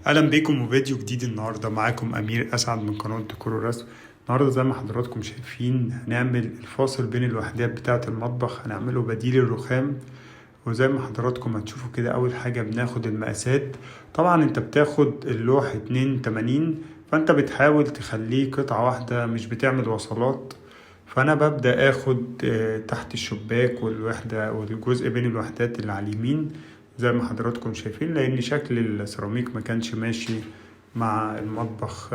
اهلا بيكم وفيديو جديد. النهارده معاكم امير اسعد من قناه ديكور ورسم. النهارده زي ما حضراتكم شايفين هنعمل الفاصل بين الوحدات بتاعه المطبخ، هنعمله بديل الرخام. وزي ما حضراتكم هتشوفوا كده، اول حاجه بناخد المقاسات. طبعا انت بتاخد اللوح 82، فانت بتحاول تخليه قطعه واحده، مش بتعمل وصلات. فانا ببدا اخد تحت الشباك والوحده والجزء بين الوحدات اللي على اليمين زي ما حضراتكم شايفين، لان شكل السيراميك ما كانش ماشي مع المطبخ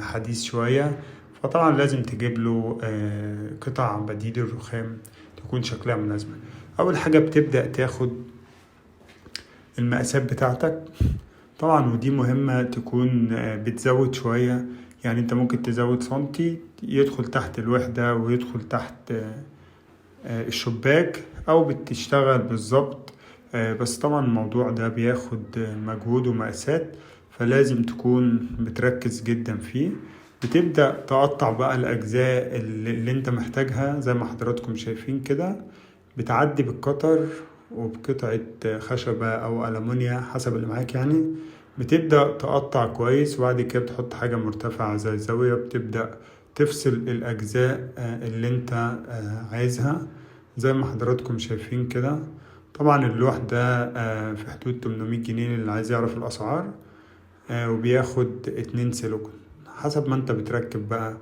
حديث شوية. فطبعا لازم تجيب له قطع بديل الرخام تكون شكلها مناسبة. اول حاجة بتبدأ تاخد المقاسات بتاعتك طبعا، ودي مهمة تكون بتزود شوية. يعني انت ممكن تزود سنتي يدخل تحت الوحدة ويدخل تحت الشباك، او بتشتغل بالظبط. بس طبعا الموضوع ده بياخد مجهود ومقاسات، فلازم تكون بتركز جدا فيه. بتبدأ تقطع بقى الأجزاء اللي انت محتاجها زي ما حضراتكم شايفين كده. بتعدي بالقطر وبقطعة خشبة أو ألمونيا حسب اللي معاك يعني. بتبدأ تقطع كويس، وبعد كده بتحط حاجة مرتفعة زي الزاوية، بتبدأ تفصل الأجزاء اللي انت عايزها زي ما حضراتكم شايفين كده. طبعا اللوح ده في حدود 800 جنيه اللي عايز يعرف الأسعار. وبياخد 2 سيليكون حسب ما انت بتركب بقى.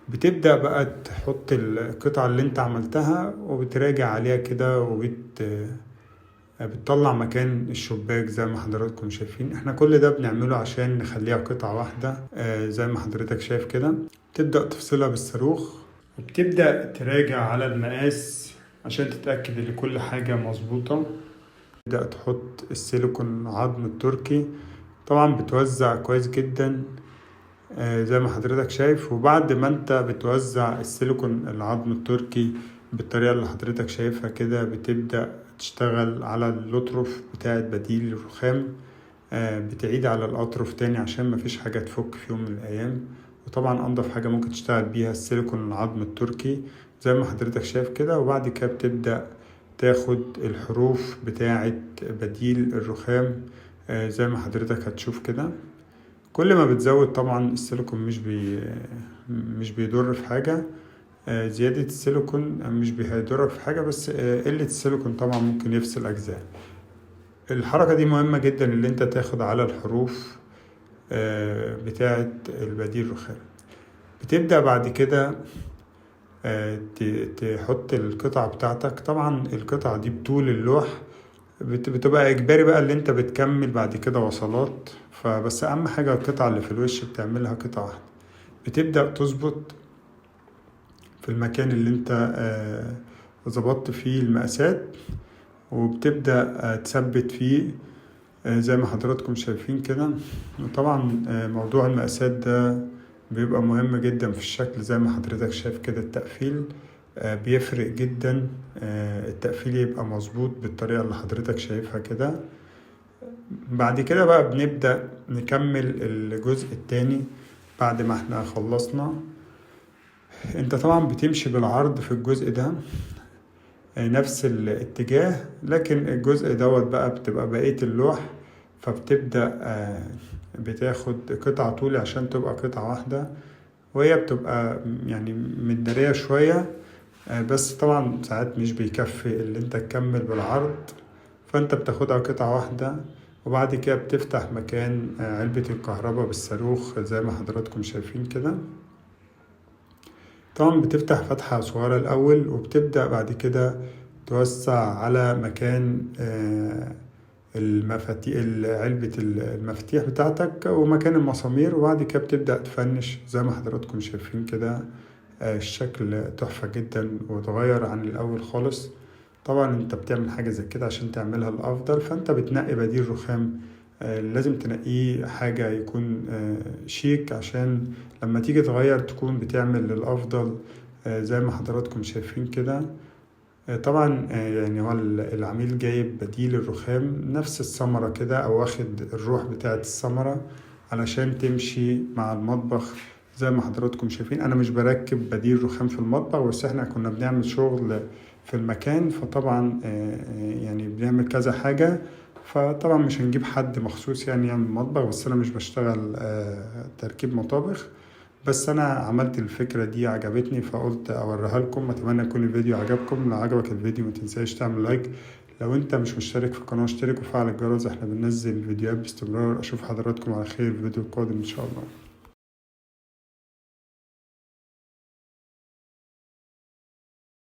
بتبدأ بقى تحط القطعة اللي انت عملتها وبتراجع عليها كده، بتطلع مكان الشباك زي ما حضراتكم شايفين. احنا كل ده بنعمله عشان نخليها قطعة واحدة زي ما حضرتك شايف كده. تبدأ تفصلها بالصاروخ، وبتبدأ تراجع على المقاس عشان تتأكد ان كل حاجة مظبوطة. تبدأ تحط السيليكون عظم التركي، طبعا بتوزع كويس جدا زي ما حضرتك شايف. وبعد ما انت بتوزع السيليكون العظم التركي بالطريقة اللي حضرتك شايفها كده، بتبدأ تشتغل على الأطرف بتاعة بديل الرخام. بتعيد على الأطرف تاني عشان مفيش حاجة تفك في يوم من الأيام. وطبعا أنضف حاجة ممكن تشتغل بيها السيليكون العظم التركي زي ما حضرتك شايف كده. وبعد كده بتبدأ تاخد الحروف بتاعة بديل الرخام زي ما حضرتك هتشوف كده. كل ما بتزود طبعا السيليكون مش بيضر في حاجة. زيادة السيليكون مش بيضرك في حاجة، بس قلة السيليكون طبعا ممكن يفصل أجزاء. الحركة دي مهمة جدا، اللي انت تاخد على الحروف بتاعة البديل الرخام. بتبدأ بعد كده تحط القطعة بتاعتك. طبعا القطعة دي بطول اللوح بتبقى إجباري بقى، اللي انت بتكمل بعد كده وصلات. فبس أهم حاجة القطعة اللي في الوش بتعملها قطعة واحدة. بتبدأ تظبط في المكان اللي انت ظبطت فيه المقاسات، وبتبدأ تثبت فيه زي ما حضراتكم شايفين كده. وطبعا موضوع المقاسات ده بيبقى مهم جدا في الشكل زي ما حضرتك شايف كده. التقفيل بيفرق جدا. التقفيل يبقى مظبوط بالطريقة اللي حضرتك شايفها كده. بعد كده بقى بنبدأ نكمل الجزء التاني بعد ما احنا خلصنا. انت طبعا بتمشي بالعرض في الجزء ده نفس الاتجاه، لكن الجزء دوت بقى بتبقى بقية اللوح. فبتبدأ بتاخد قطعة طولي عشان تبقى قطعة واحدة، وهي بتبقى يعني متدارية شوية. بس طبعا ساعات مش بيكفي اللي انت تكمل بالعرض، فانت بتاخدها قطعة واحدة. وبعد كده بتفتح مكان علبة الكهرباء بالصاروخ زي ما حضراتكم شايفين كده. طبعا بتفتح فتحة صغيرة الأول، وبتبدأ بعد كده توسع على مكان المفاتيح، علبة المفاتيح بتاعتك ومكان المسامير. وبعد كده بتبدأ تفنش زي ما حضراتكم شايفين كده. الشكل تحفة جدا وتغير عن الأول خالص. طبعا انت بتعمل حاجة زي كده عشان تعملها الأفضل، فانت بتنقي بديل رخام لازم تنقيه حاجة يكون شيك، عشان لما تيجي تغير تكون بتعمل للأفضل زي ما حضراتكم شايفين كده. طبعا يعني هو العميل جايب بديل الرخام نفس الثمرة كده، أو واخد الروح بتاعة الثمرة علشان تمشي مع المطبخ زي ما حضراتكم شايفين. أنا مش بركب بديل رخام في المطبخ، بس احنا كنا بنعمل شغل في المكان، فطبعا يعني بنعمل كذا حاجة. فطبعا مش هنجيب حد مخصوص يعني يعمل مطبخ، بس انا مش بشتغل تركيب مطابخ. بس انا عملت الفكرة دي عجبتني فقلت اوريها لكم. اتمنى يكون الفيديو عجبكم. لو عجبك الفيديو ما تنساش تعمل لايك. لو انت مش مشترك في القناة اشترك وفعل الجرس، احنا بننزل فيديوهات باستمرار. اشوف حضراتكم على خير في الفيديو القادم ان شاء الله.